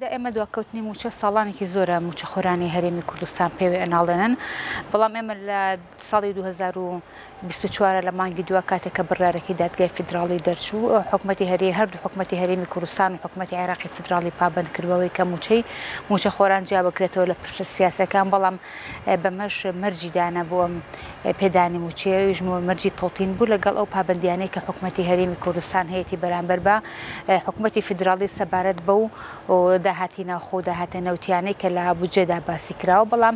ئێمە دوکەوتنی موچە ساڵانێکی زۆرە موچەخۆرانی هەرێمی کوردستان پێوێ ئەناڵێنن بەڵام ئێمە لە ساڵی 2024 لە مانگی دووە کاتێککە بڕارێکی دادگای فیدراڵی دەرچوو حکوومەتی هەردوو حکوومەتی هەرێمی کوردستان و حکوومەتی عێراقی فیدراڵی پابند کردەوەی کە موچەخۆران جیا بکرێتەوە لە پرسە سیاسەکان بەڵام بەمەش مەرجی دانا بۆ پێدانی موچەیەویش مەرجی تەوتین بوو لەگەڵ ئەو پابندیانەی کە حکوومەتی هەرێمی کوردستان هەیەی بەرامبەر بە حکوومەتی فیدراڵی سەبارەت بەو داهاتی ناوخۆ داهاتە نەوتیانەی کە لە بودجێدا باسی کراوە بەڵام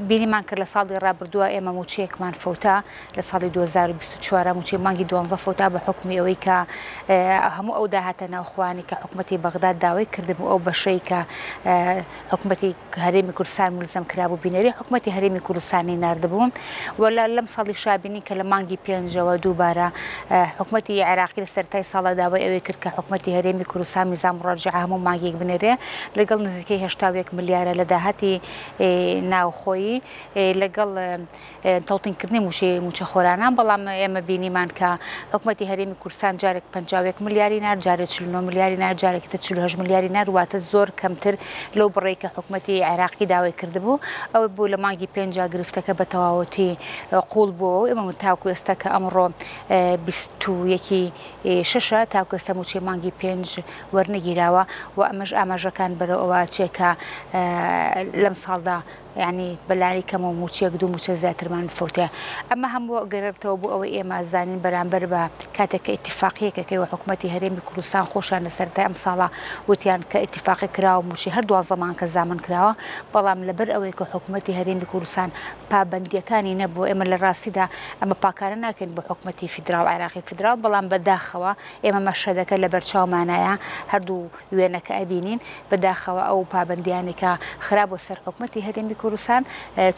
بینیمان کرد لە ساڵی ڕابردووە ئێمە موچەیەکمان فەوتا لە ساڵی 2024 موچەی مانگی 12 فەوتا بە حکمی ئەوەی کە هەموو ئەو داهاتە ناوخۆوانی کە حکوومەتی بەغداد داوای کردبوو ئەو بەشەی کە حکوومەتی هەرێمی کوردستان ملزم کرابوو بینەری حکوومەتی هەرێمی کوردستانی ناردبوو وەلا لەم ساڵی شابینی کە لە مانگی پێنجەوە دووبارە حکوومەتی عێراقی لە سەرەتای ساڵە داوای ئەوەی کرد کە حکوومەتی هەرێمی کوردستان میزان ڕاجع هەموو مانگێک بنێرێ لەگەڵ نزیکەی 81 ملیارە لە داهاتی ناوخۆیی لەگەڵ تەوتینکردنی موچەخۆرانان بەڵام ئێمە بینیمان کە حکوومەتی هەرێمی کوردستان جارێک 51 ملیاری نار جارێک 49 ملیاری نار جارێکی 48 ملیاری نار واتە زۆر کەمتر لەو بڕێی کە حکوومەتی عێراقی داوای کردبوو ئەوە بوو لە مانگی پێنج گرفتەکە بە تەواوەتی قوڵ بووە ئێمە تاکو ئێستا کە ئەمڕۆ 21 تاکو ئێستا موچەی مانگی پێنج وەرنەگیراوە و ئەمەش ئاماژەکان بەرەو ئەوە چێکە لەم ساڵدا ینی بەلاری کەم و موچەیەک دوو موچە زیاترمان فەوتە ئەمە هەموو گەرەبتەوە بوو ئەوەی ئێمە زانین بەرامبەر بە کاتێککە ئیتیفاقیەکەکەی و حکوومەتی هەرێمی کوردستان خۆشان لە سەرەتای ئەم ساڵە وتیان کە ئیتیفاقی کراوە موچی هەر دوازەمان کە زامن کراوە بەڵام لەبەر ئەوەی کە حکوومەتی هەرێمی کوردستان پابندیەکانی نەبوو ئێمە لە ڕاستیدا ئەمە پاکانە ناکەین بۆ حکوومەتی فیدراڵ عێراقی فیدراڵ بەڵام بەداخەوە ئێمە مەشهدەکە لە بەرچاومانایە هەردوو وێنەکە ئەبینین بەداخەوە ئەو پابندیانی کە خراپ بۆ سەر حکوومەتی هەرێمی کوردستان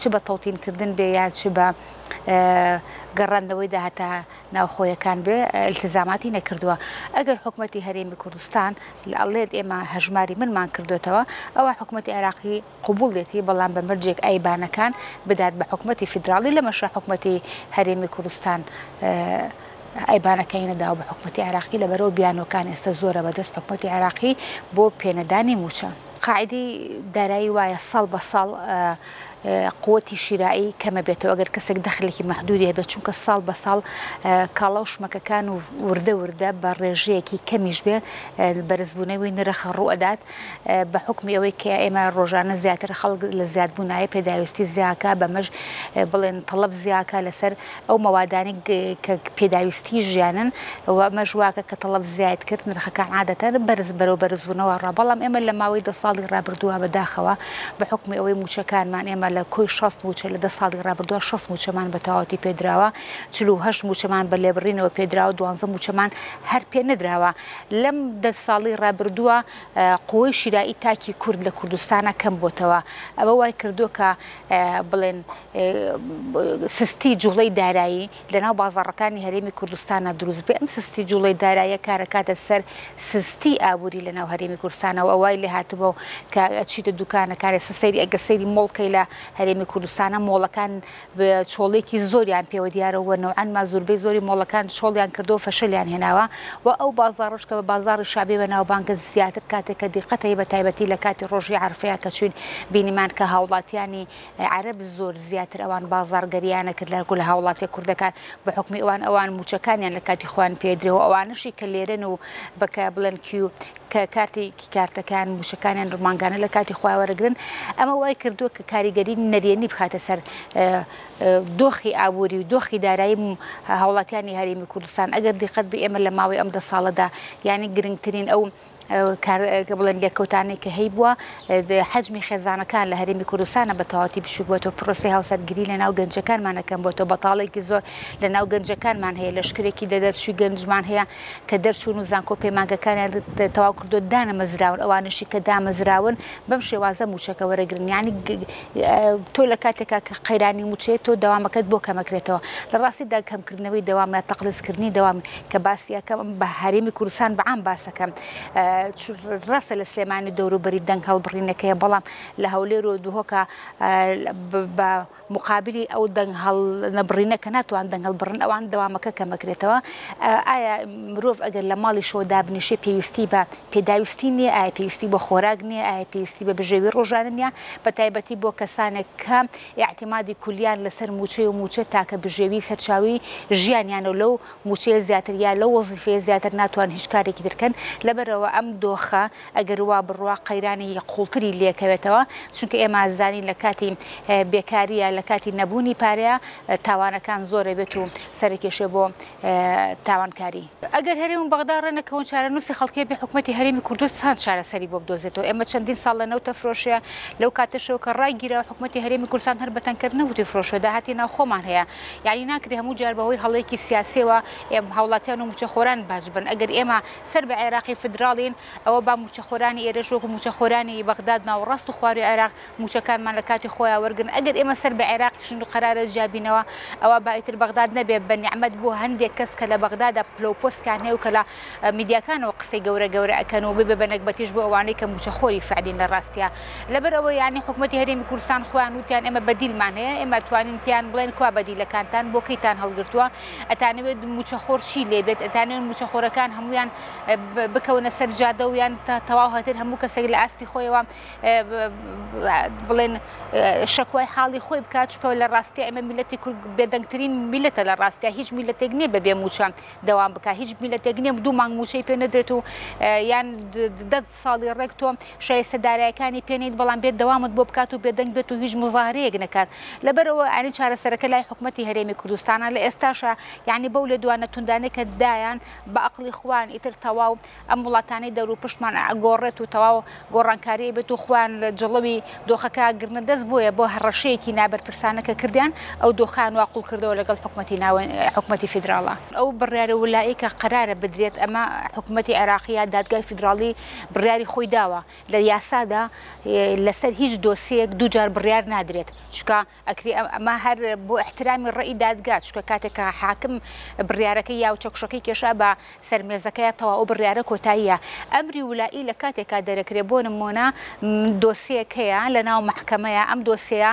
چ بە تەوتینکردن بێ یان چ بە گەڕاندنەوەی داهاتە ناوخۆیەکان بێ التزاماتی نەکردووە ئەگەر حکوومەتی هەرێمی کوردستان ئەڵێت ئێمە هەژماری منمان کردوێتەوە ئەوە حکوومەتی عێراقی قبوڵێتی بەڵام بە مەرجێک ئایبانەکان بدات بە حکوومەتی فیدراڵی لەمەشە حکوومەتی هەرێمی کوردستان ئایبانەکەی نەداوە بە حکوومەتی عێراقی لەبەرەوە بیانۆکان ئێستا زۆرە بەدەست حکوومەتی عێراقی بۆ پێنەدانی موچە قاعدەی دارایی وایە ساڵ بە ساڵ قوتی شیرایی کەمە بێتەوە ئەگەر کەسێک دەخلێکی مەحدودی هەبێت چونکە ساڵ بە ساڵ کاڵا و شمەکەکان و وردە بە ڕێژەیەکی کەمیش بێ بەرزبوونەوەی نرخ ڕوئەدات بە حکمی ئەوەی کە ئێمە ڕۆژانە زیاتر خەڵک لە زیادبوونایە پێداویستی زیاکە بەمەش بڵێن تەڵەب زیاکە لەسەر ئەو مەوادانی کە پێداویستی ژیانن و ئەمەش واکە کە تەڵەب زیاد کرد نرخەکان عادەتەن بەرزبوونەوە ڕا بەڵام ئێمە لە ماوەی دە ساڵی ڕابردووە بەداخەوە بە حکمی ئەوەی موچەکانمان ئێمە لە کۆی 6 موچە لە 10 ساڵی ڕابردووە 6 موچەمان بە تەواوەتی پێدراوە 48 موچەمان بە لێبڕینەوە پێدراوە 12 موچەمان هەر پێ نەدراوە لەم 10 ساڵی ڕابردووە قوی شیرایی تاکی کورد لە کوردستانە کەم بۆتەوە ئەوە وای کردو کە بڵێن سستی جوڵەی دارایی لەناو بازاڕەکانی هەرێمی کوردستانە دروست بێ ئەم سستی جوڵەی داراییە کارەکاتە سەر سستی ئابووری لەناو هەرێمی کوردستانەوە ئەوای لێ هاتبوو کە ئەچیتە دوکانەکانی سەسەری ئەگەسەری مۆڵکەی لە هەرێمی کوردستانە مۆڵەکان چۆڵێکی زۆریان پێوە دیارەوە نەوعەن مازووربەی زۆری مۆڵەکان چۆڵیان کردەوە فەشەلیان هێناوە و ئەو بازاڕش کە بە بازاڕی شابێ بە ناوبانگە زیاتر کاتێککە دیقەتەی بە تایبەتی لە کاتی ڕۆژی عەرفەیە کە چوین بینیمان کە هاوڵاتیانی عەرەب زۆر زیاتر ئەوان بازاڕگەریانە کرد لە هاوڵاتی کوردەکان بە حکمی ئەوان موچەکانیان لە کاتی خۆیان پێدرێەوە ئەوانشی کە لێرن و بەکە بڵێن کە کارتەکان موشەکانیان ڕمانگانە لە کاتی خۆی وەرەگرن ئەمە وای کردووە کە کاریگەری نەرێنی بخاتە سەر دۆخی ئابووری و دۆخی دارایی هاوڵاتیانی هەرێمی کوردستان ئەگەر دیقەت بە ئێمە لە ماوەی ئەم 10 ساڵەدا یعنی گرنگترین ئەو بڵێن لێکەوتانەی کە هەی بووە حەجمی خێزانەکان لە هەرێمی کوردستانە بە تەواوەتی بچوو بووەوە پرۆسی هاوسەرگیری لە ناو گەنجەکانمانەکەم بۆتەوە بەتاڵێکی زۆر لە ناو گەنجەکانمان هەیە لەشکرێکی دەدەرچووی گەنجمان هەیە کە دەرچوون و زانکۆ پەیمانگەکانیان تەواو کردو دانەمەزراون ئەوانشی کە دامەزراون بەم شێوازە موچەکە وەرەگرن یعنی تۆ لە کاتێکا کە قەیرانی موچەیە تۆ دەوامەکەت بۆ کەمەکرێتەوە لە ڕاستیدا کەمکردنەوەی دەوام یا تەقلیزکردنی دەوام کە باسیەکەم بە هەرێمی کوردستان بەعام باسەکەم ڕاستە لە سلێمانی دەوروبەری دەنگ هەڵبڕینەکەیە بەڵام لە هەولێر و دووهۆکە بە مقابلی ئەو دەنگ هەڵنەبڕینەکە ناتوان دەنگ هەڵبڕن ئەوان دەوامەکە کەمەکرێتەوە. ئایا مرۆڤ ئەگەر لە ماڵی شۆ دابنیشێ پێویستی بە پێداویستی نییە؟ ئایا پێویستی بە خۆراک نییە؟ ئایا پێویستی بە بژێوی ڕۆژانە نییە؟ بە تایبەتی بۆ کەسانێک کە اعتیمادی کولیان لەسەر موچەی و موچە تاکە بژێوی سەرچاوی ژیانیانە لەو موچەیە زیاتر یا لەو وەزیفەیە زیاتر ناتوان هیچ کارێکی ترکەن. لەبەرەوە ئەم دۆخە ئەگەر وا بڕوا قەیرانی قوڵتری لێکەوێتەوە، چونکە ئێمە ئازانی لە کاتی بێکاریە لە کاتی نەبوونی پارەیە تاوانەکان زۆرە بێت و سەرکێشێ بۆ تاوانکاری. ئەگەر هەرێم بەغدا ڕێنەکەون چارەنووسی خەڵکی بێ حکوومەتی هەرێمی کوردستان چارەسەری بۆ بدۆزێتەوە. ئێمە چەندین ساڵ لە نەوتە فرۆشەیە لەو کاتەشەوە کە ڕایگیرەوە حکوومەتی هەرێمی کوردستان هەر بەتەنکرد نەوتی فرۆشە داهاتی ناو خۆمان هەیە. یعنی ناکرێ هەموو جار بەهۆی هەڵەیەکی سیاسیەوە هاوڵاتیان و موچەخۆران باش بن. ئەگەر ئێمە سەر بە عێراقی فدراڵین ئەوە با موچەخۆرانی ئێرەش وەکو موچەخۆرانی بەغداد ناوەڕاست و خواری عێراق موچەکانمان لە کاتی خۆیان وەرگن. ئەگەر ئێمە سەر بە عێراقیشن و قەرارە جابینەوە ئەوە با ئیتر بەغداد نەبێ بە نیعمەت بۆ هەندێک کەس کە لە بەغدادا پلۆپۆستیان هەیە و کە لە میدیاکانەوە قسەی گەورە ئەکەن و ببێ بە نەکبەتیش بۆ ئەوانەی کە موچەخۆری فعلین لە ڕاستیە. لەبەرەوە یعنی حکوومەتی هەرێمی کوردستان خۆیان وتیان ئێمە بەدیلمان هەیە، ئێمە توانین پێیان بڵێن کوا بەدیلەکانتان بۆ کەیتان هەڵگرتووە، ئەتانەوێت موچەخۆر چی لێبێت، ئەتانێن موچەخۆرەکان هەمویان بکەونە سەر جادە و یان تەواو هەتر هەموو کەسێک لە ئاستی خۆیەوە بڵێن شەکوای حاڵی خۆی بکات، چکە لە ڕاستیە ئێمە میلەتی کورد بێدەنگترین میلەتە لە ڕاستیە. هیچ میلەتێک نییە بەبێ موچان دەوام بکات، هیچ میلەتێک نییە دوو مانگ موچەی پێ نەدرێت و یان 10 ساڵی ڕێک تۆ شایستەدارایەکانی پێنیت بەڵام بێت دەوامت بۆ بکات و بێدەنگ بێت و هیچ مزاهرەیەک نەکات. لەبەرەوە ئەنی چارەسەرەکە لای حکوومەتی هەرێمی کوردستانە لە ئێستاشە یعنی بەو لە دوانە توندانێکە دایان بە عەقڵی خوان ئیتر تەواو ئەم وڵاتانەی دەور و پشتمان ئەگۆڕێت و تەواو گۆڕانکاری بێت و خوان لە جڵەوی دۆخەکە گرنە دەست بۆیە بۆ هەڕەشەیەکی نابەرپرسانەکە کردیان ئەو دۆخان واقوڵ کردەوە لەگەڵ حکوومەتی فیدراڵە. ئەو بڕیارە وڵایی کە قەرارە بدرێت ئەمە حکوومەتی عێراقیە دادگای فیدراڵی بڕیاری خۆی داوە لە یاسادا لەسەر هیچ دۆسیەک دووجار بڕیار نادرێت، چکە ئەمە هەر بۆ احترامی ڕێی دادگا، چکە کاتێکە حاکم بڕیارەکەی یا و چەکشەکەی کێشا بە سەرمێزەکەی تەواو ئەو بڕیارە کۆتاییە. ئەمری وڵایی لە کاتێکا دەرەکرێت بۆ نمونە دۆسیەک هەیە لە ناو محکەمەیە، ئەم دۆسیە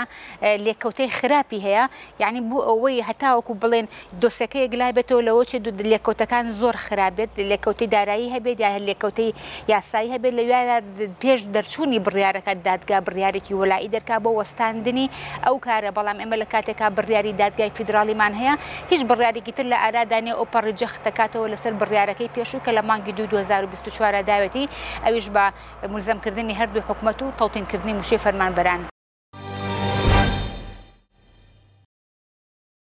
لێککەوتەی خراپی هەیە، یعنی بۆ ئەوەی هەتاوەکو بڵێن دۆسیەکەی گلای بێتەوە لەوە چ لێککەوتەکان زۆر خراپێت، لێککەوتەی دارایی هەبێت یا لێککەوتەی یاسایی هەبێت لەوێ پێش دەرچوونی بڕیارەکە دادگا بڕیارێکی وڵایی دەرکا بۆ وەستاندنی ئەو کارە. بەڵام ئێمە لە کاتێکا بڕیاری دادگای فیدراڵیمان هەیە هیچ بڕیارێکی تر لە ئارادانێ ئۆپەڕجەخ دەکاتەوە لەسەر بڕیارەکەی پێشوو کە لە مانگی 2024 داوێتی ئەویش بە ملزەمکردنی هەردوو حکوومەت و تەوتینکردنی موشەی فەرمانبەران.